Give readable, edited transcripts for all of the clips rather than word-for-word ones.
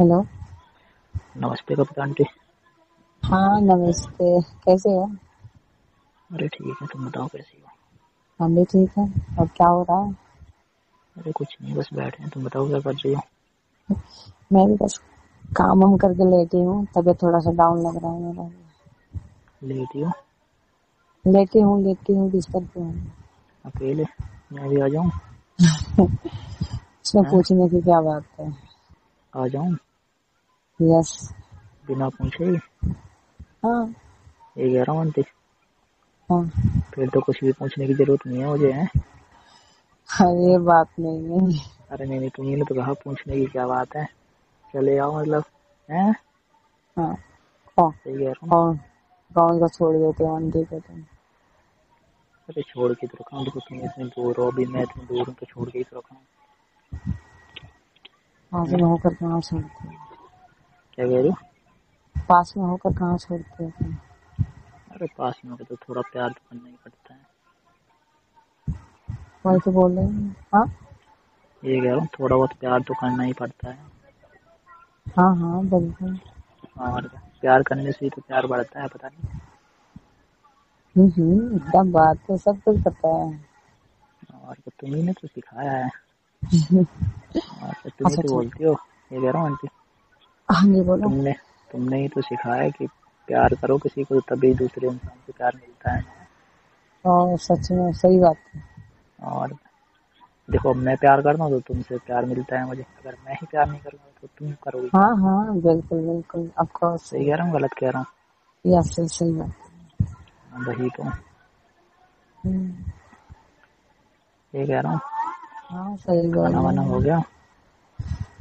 Hello. नमस्ते कप्तान aunty. हाँ नमस्ते, कैसे हो? अरे ठीक है, तुम बताओ कैसी हो? हम भी ठीक है। और क्या हो रहा है? अरे कुछ नहीं, बस बैठे हैं। तुम बताओ क्या कर रही हो? मैं भी बस काम वाम करके लेटी हूँ, तबीयत थोड़ा सा डाउन लग रहा है मेरा। लेटी हो? लेटी हूँ बिस्तर पे हूँ। अकेले? मैं भी आ जाऊं? इसमें हैं? पूछने की क्या बात है? आ जाऊं यस। बिना पूछे ही? हाँ ये कह रहा हूँ आंटी। हाँ। फिर तो कुछ भी पूछने की जरूरत नहीं है मुझे, है? हाँ, ये बात नहीं है। अरे नहीं नहीं, तुमने तो कहा पूछने की क्या बात है। चले आओ मतलब। हैं? हाँ। कौन सही कह रहा हूँ। कौन कौन सा छोड़ देते हो आंटी को तुम? अरे छोड़ के तो रखा हूँ, देखो तुम इतनी दूर हो, अभी मैं इतनी दूर हूँ, तो छोड़ के ही तो रखा हूँ। पास हैं? में होकर कहाँ छोड़ते हो? क्या कह रही हो? पास में होकर कहाँ छोड़ते हो तुम? अरे पास में हो तो थोड़ा प्यार तो करना ही पड़ता है। वही तो बोल रहे हैं। हाँ ये कह रहा हूँ, थोड़ा बहुत प्यार तो करना ही पड़ता है। हाँ हाँ बिल्कुल। और क्या, प्यार करने से ही तो प्यार बढ़ता है, पता नहीं। क्या बात है, सब कुछ पता है। और क्या, तुम्ही ने तो सिखाया है। और क्या, तुम ही अच्छा तो ठीक। बोलती हो। ये कह रहा हूँ आंटी। हाँ जी बोलो। तुमने तुमने ही तो सिखाया है कि प्यार करो किसी को, तभी दूसरे इंसान से प्यार मिलता है। और सच में सही बात है। और देखो, अब मैं प्यार करता हूँ तो तुमसे प्यार मिलता है मुझे। अगर मैं ही प्यार नहीं करूँगा तो तुम करोगी हाँ क्या? हाँ बिल्कुल बिल्कुल, ऑफ कोर्स। सही कह रहा हूँ, गलत कह रहा यस सही सही बात। हूँ? वही तो। हम्म, ये कह रहा हूँ। हाँ सही बोल खाना रहे वाना हो हैं। गया?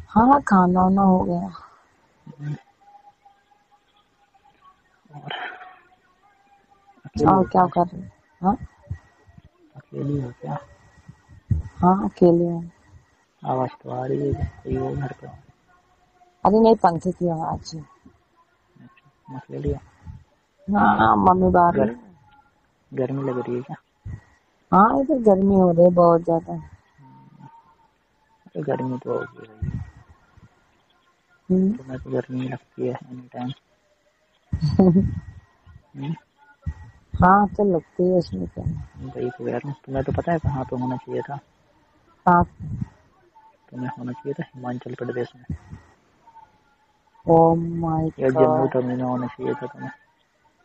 हाँ खाना वाना हो गया। और अकेली और हो क्या क्या? कर रहे हैं? हाँ अकेली हो क्या? हाँ अकेले हूँ। आवाज तो आ रही है कि कोई हो घर पे। अरे नहीं, पंखे की आवाज है। मत ले लियो। हाँ मम्मी बाहर गर है। गर्मी लग रही है क्या? हाँ इधर गर्मी हो रही है बहुत ज्यादा। अरे गर्मी तो होगी भाई। हम्म। तुम्हें तो गर्मी लगती है एनी टाइम। हाँ तो लगती है उसमें क्या। वही तो कह रहा हूँ, तुम्हें तो पता है कहाँ पे होना चाहिए था? हाँ। तुम्हें होना चाहिए था हिमाचल प्रदेश में, ओ माय या जम्मू गॉड। तवी में होना चाहिए था तुम्हें।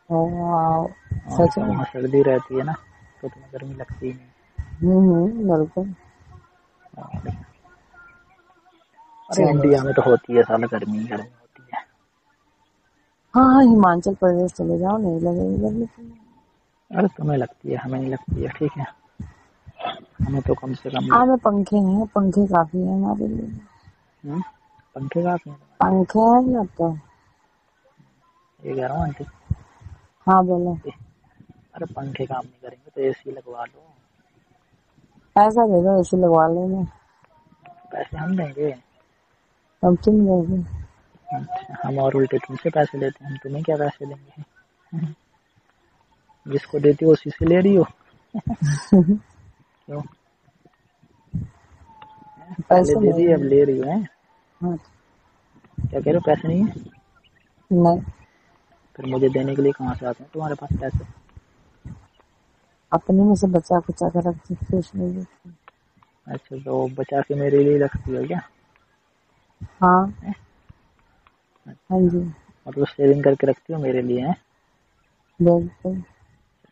Oh wow. और सच क्या, में। वहाँ सर्दी रहती है ना, तो तुम्हें गर्मी लगती ही नहीं। बिल्कुल। और क्या। अरे चलो। इंडिया में तो होती है साला, गर्मी ही गर्मी होती है। हाँ हाँ हिमाचल प्रदेश चले जाओ, नहीं लगेगी गर्मी तुम्हें। अरे तुम्हें लगती है, हमें नहीं लगती है, ठीक है। हमें तो कम से कम हाँ में पंखे हैं, पंखे काफी हैं हमारे लिए। पंखे काफी हैं तुम्हारे लिए। पंखे हैं ना तो। ये कह रहा हूँ आंटी। हाँ बोलो। अरे पंखे काम नहीं करेंगे तो एसी लगवा लो। पैसा दे दो एसी लगवा लेंगे। पैसे हम देंगे? तब तुम दोगे। अच्छा, हम और उल्टे तुमसे पैसे लेते हैं, हम तुम्हें क्या पैसे देंगे? जिसको देती हो उसी से ले रही हो। क्यों? पहले पैसे दे नहीं दिए, अब है। ले रही हो? हैं? हाँ। क्या कह रहे हो, पैसे नहीं है? नहीं। फिर मुझे देने के लिए कहाँ से आते हैं तुम्हारे पास पैसे? अपने में से बचा कुचा कर रखती थी उसमें भी। अच्छा, तो बचा के मेरे लिए रखती हो क्या? हाँ। हैं? हाँ अच्छा, जी। मतलब सेविंग करके रखती हो मेरे लिए, हैं? बिल्कुल।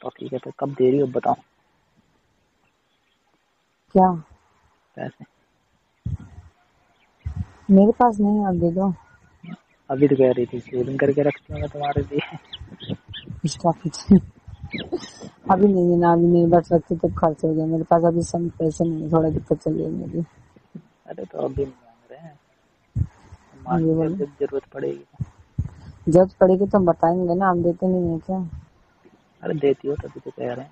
तो ठीक है, तो कब दे रही हो बताओ क्या? पैसे। मेरे पास नहीं, आप दे दो। अभी तो कह रही थी सेविंग करके रखती हूँ मैं तुम्हारे लिए। इसका कुछ अभी नहीं है ना, अभी नहीं बच सकती तो खर्च हो गया मेरे पास, अभी सब पैसे नहीं है, थोड़ा दिक्कत चल रही है मेरी। अरे तो अभी नहीं मांग रहे हैं, हाँ ये मांगेंगे अब बोलो। जब जरूरत पड़ेगी तो। जब पड़ेगी तो हम बताएंगे ना, हम देते नहीं है क्या? अरे देती हो तभी तो कह रहे हैं।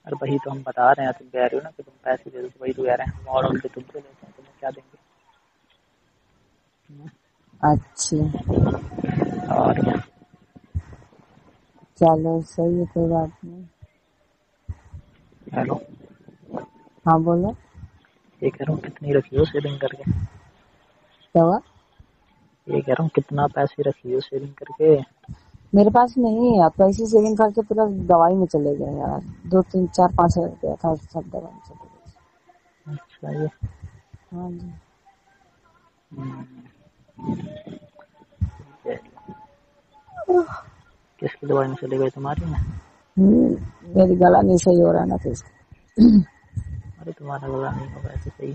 अरे वही तो हम बता रहे हैं, तुम कह रहे हो ना कि तुम पैसे दे दो, तो वही तो कह रहे हैं, हम और उल्टे तुमसे लेते हैं, तुम्हें क्या देंगे? अच्छा। और क्या। चलो सही है, कोई बात नहीं। हेलो। हाँ बोलो। ये कह रहा हूँ कितनी रखी हो सेविंग करके? क्या हुआ? یہ کہہ رہا ہوں کتنا پیسے رکھی ہو سیونگ کر کے؟ میرے پاس نہیں ہے، آپ پیسے سیونگ کر کے پورا دوائی میں چلے گئے یار، 2 3 4 5 ہزار روپیہ تھا سب دوائی میں چلے گئے۔ اچھا جی، ہاں جی۔ کس کی دوائی میں چلے گئے؟ تمہاری میں؟ میری گلا نہیں صحیح ہو رہا نا تو اس کا۔ ارے تمہارا گلا نہیں ہوگا ایسے صحیح،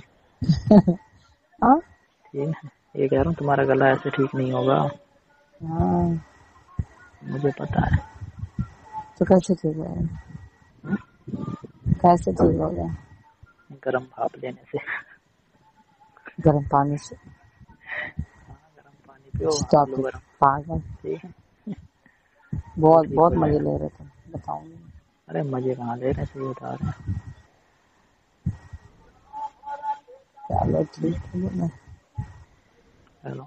ہاں ٹھیک ہے، یہ کہہ رہا ہوں تمہارا گلا ایسے ٹھیک نہیں ہوگا، ہاں، مجھے پتا ہے۔ تو کیسے ٹھیک ہو گیا؟ کیسے ٹھیک ہو گیا؟ گرم بھاپ لینے سے۔ گرم پانی سے؟ ہاں گرم پانی پیو، اسٹاپ لو اٹ گرم، پاگل، ٹھیک ہے تو بہت ٹھیک بہت ہو جائے مزے گا۔ لے رہے تھے، بتاؤں گی۔ ارے مزے کہاں لے رہے ہیں، صحیح بتا رہے ہیں۔ چلو ٹھیک ہے بولو۔ ہیلو،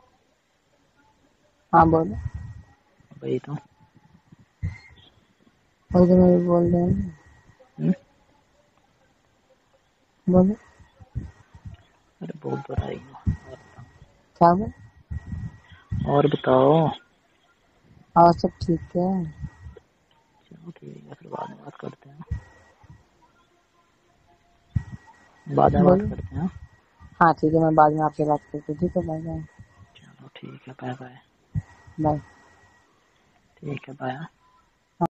ہاں بولو، وہی تو۔ اردو میں بھی بول رہے ہیں، بولو۔ ارے بول تو رہی ہوں، اور بتاؤ۔ کیا ہوا؟ اور بتاؤ۔ اور سب ٹھیک ہے؟ چلو ٹھیک ہے، پھر بعد میں بات کرتے ہیں، بعد میں بات بولو۔ کرتے ہیں۔ ہاں ٹھیک ہے، میں بعد میں آپ سے بات کرتی ہوں، ٹھیک ہے، بائے بائے۔ چلو ٹھیک ہے، بائے بائے۔ بائے۔ ٹھیک ہے، بائے۔